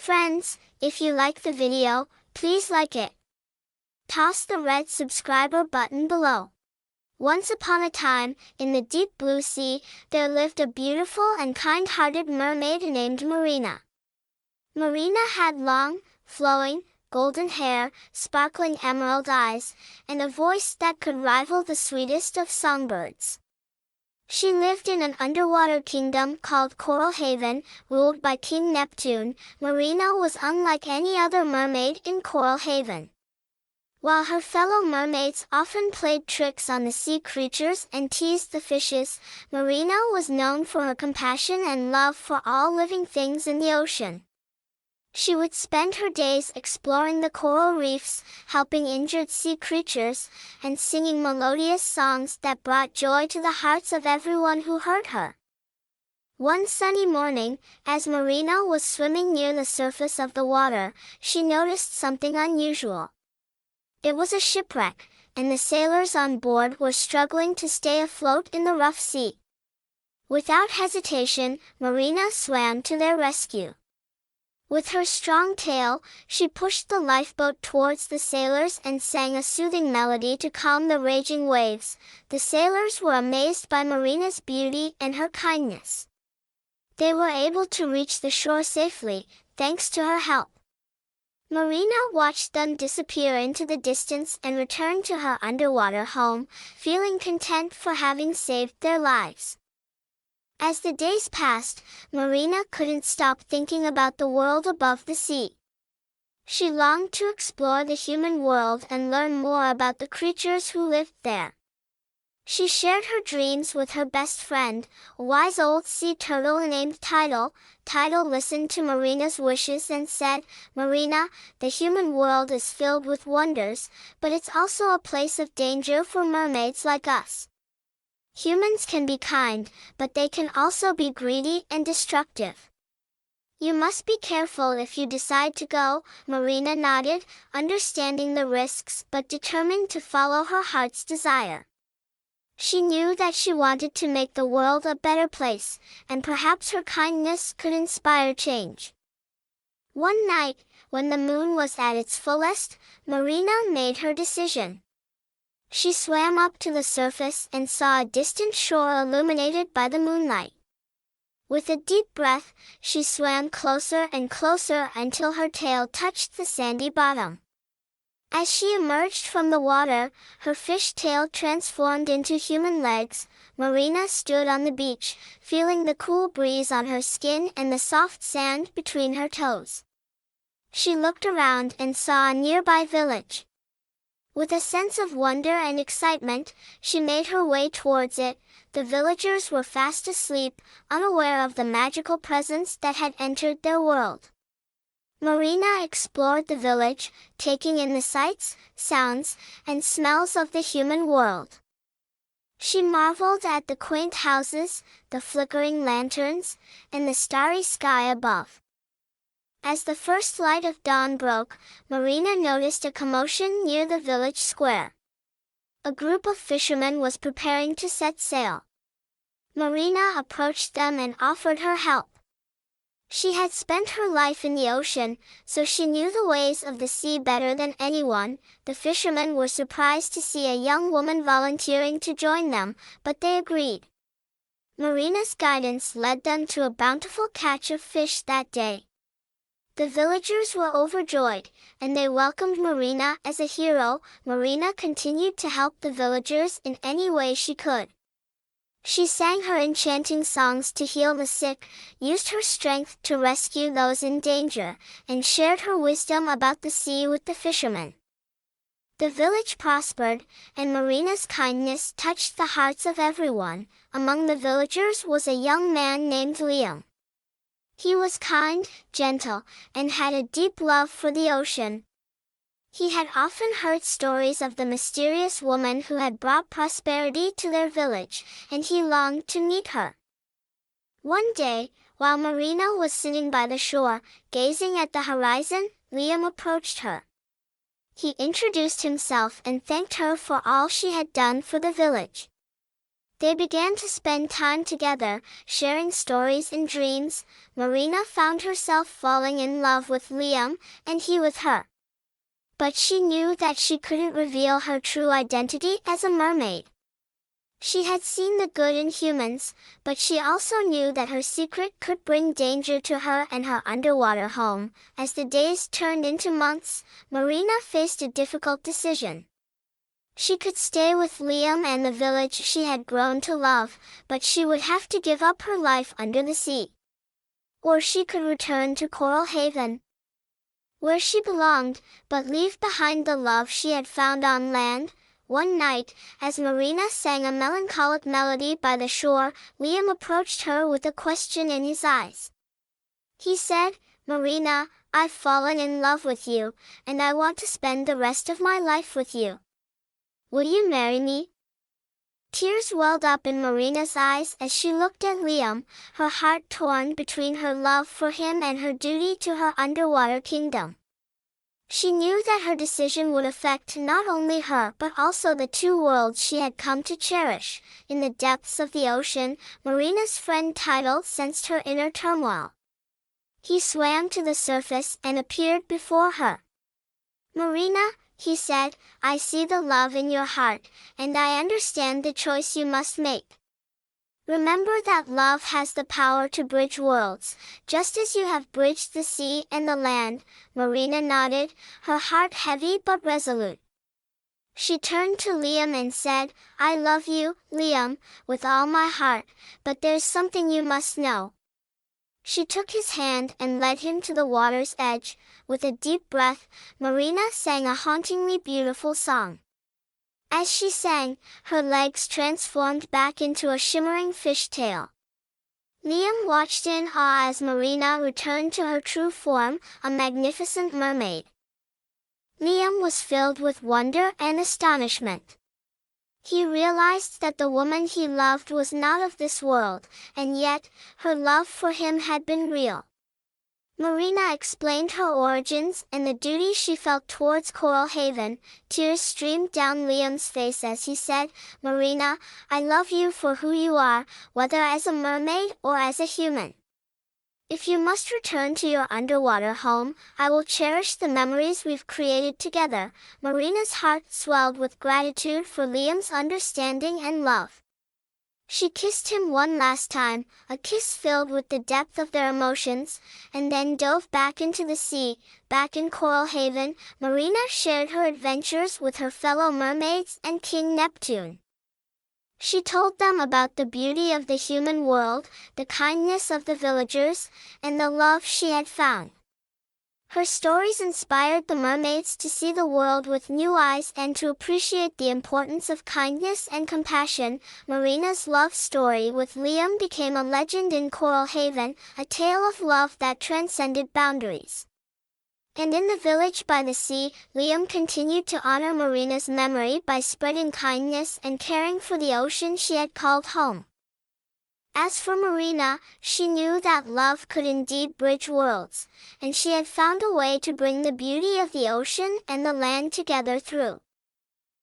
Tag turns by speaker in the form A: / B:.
A: Friends, if you like the video, please like it. Toss the red subscriber button below. Once upon a time, in the deep blue sea, there lived a beautiful and kind-hearted mermaid named Marina. Marina had long, flowing, golden hair, sparkling emerald eyes, and a voice that could rival the sweetest of songbirds. She lived in an underwater kingdom called Coralhaven, ruled by King Neptune. Marina was unlike any other mermaid in Coralhaven. While her fellow mermaids often played tricks on the sea creatures and teased the fishes, Marina was known for her compassion and love for all living things in the ocean. She would spend her days exploring the coral reefs, helping injured sea creatures, and singing melodious songs that brought joy to the hearts of everyone who heard her. One sunny morning, as Marina was swimming near the surface of the water, she noticed something unusual. It was a shipwreck, and the sailors on board were struggling to stay afloat in the rough sea. Without hesitation, Marina swam to their rescue. With her strong tail, she pushed the lifeboat towards the sailors and sang a soothing melody to calm the raging waves. The sailors were amazed by Marina's beauty and her kindness. They were able to reach the shore safely, thanks to her help. Marina watched them disappear into the distance and returned to her underwater home, feeling content for having saved their lives. As the days passed, Marina couldn't stop thinking about the world above the sea. She longed to explore the human world and learn more about the creatures who lived there. She shared her dreams with her best friend, a wise old sea turtle named Tidal. Tidal listened to Marina's wishes and said, "Marina, the human world is filled with wonders, but it's also a place of danger for mermaids like us. Humans can be kind, but they can also be greedy and destructive. You must be careful if you decide to go." Marina nodded, understanding the risks but determined to follow her heart's desire. She knew that she wanted to make the world a better place, and perhaps her kindness could inspire change. One night, when the moon was at its fullest, Marina made her decision. She swam up to the surface and saw a distant shore illuminated by the moonlight. With a deep breath, she swam closer and closer until her tail touched the sandy bottom. As she emerged from the water, her fish tail transformed into human legs. Marina stood on the beach, feeling the cool breeze on her skin and the soft sand between her toes. She looked around and saw a nearby village. With a sense of wonder and excitement, she made her way towards it. The villagers were fast asleep, unaware of the magical presence that had entered their world. Marina explored the village, taking in the sights, sounds, and smells of the human world. She marveled at the quaint houses, the flickering lanterns, and the starry sky above. As the first light of dawn broke, Marina noticed a commotion near the village square. A group of fishermen was preparing to set sail. Marina approached them and offered her help. She had spent her life in the ocean, so she knew the ways of the sea better than anyone. The fishermen were surprised to see a young woman volunteering to join them, but they agreed. Marina's guidance led them to a bountiful catch of fish that day. The villagers were overjoyed, and they welcomed Marina as a hero. Marina continued to help the villagers in any way she could. She sang her enchanting songs to heal the sick, used her strength to rescue those in danger, and shared her wisdom about the sea with the fishermen. The village prospered, and Marina's kindness touched the hearts of everyone. Among the villagers was a young man named Liam. He was kind, gentle, and had a deep love for the ocean. He had often heard stories of the mysterious woman who had brought prosperity to their village, and he longed to meet her. One day, while Marina was sitting by the shore, gazing at the horizon, Liam approached her. He introduced himself and thanked her for all she had done for the village. They began to spend time together, sharing stories and dreams. Marina found herself falling in love with Liam, and he with her. But she knew that she couldn't reveal her true identity as a mermaid. She had seen the good in humans, but she also knew that her secret could bring danger to her and her underwater home. As the days turned into months, Marina faced a difficult decision. She could stay with Liam and the village she had grown to love, but she would have to give up her life under the sea. Or she could return to Coralhaven, where she belonged, but leave behind the love she had found on land. One night, as Marina sang a melancholic melody by the shore, Liam approached her with a question in his eyes. He said, "Marina, I've fallen in love with you, and I want to spend the rest of my life with you. Will you marry me?" Tears welled up in Marina's eyes as she looked at Liam, her heart torn between her love for him and her duty to her underwater kingdom. She knew that her decision would affect not only her but also the two worlds she had come to cherish. In the depths of the ocean, Marina's friend Tidal sensed her inner turmoil. He swam to the surface and appeared before her. "Marina," he said, "I see the love in your heart, and I understand the choice you must make. Remember that love has the power to bridge worlds, just as you have bridged the sea and the land." Marina nodded, her heart heavy but resolute. She turned to Liam and said, "I love you, Liam, with all my heart, but there's something you must know." She took his hand and led him to the water's edge. With a deep breath, Marina sang a hauntingly beautiful song. As she sang, her legs transformed back into a shimmering fishtail. Liam watched in awe as Marina returned to her true form, a magnificent mermaid. Liam was filled with wonder and astonishment. He realized that the woman he loved was not of this world, and yet, her love for him had been real. Marina explained her origins and the duty she felt towards Coralhaven. Tears streamed down Liam's face as he said, "Marina, I love you for who you are, whether as a mermaid or as a human. If you must return to your underwater home, I will cherish the memories we've created together." Marina's heart swelled with gratitude for Liam's understanding and love. She kissed him one last time, a kiss filled with the depth of their emotions, and then dove back into the sea. Back in Coralhaven, Marina shared her adventures with her fellow mermaids and King Neptune. She told them about the beauty of the human world, the kindness of the villagers, and the love she had found. Her stories inspired the mermaids to see the world with new eyes and to appreciate the importance of kindness and compassion. Marina's love story with Liam became a legend in Coralhaven, a tale of love that transcended boundaries. And in the village by the sea, Liam continued to honor Marina's memory by spreading kindness and caring for the ocean she had called home. As for Marina, she knew that love could indeed bridge worlds, and she had found a way to bring the beauty of the ocean and the land together through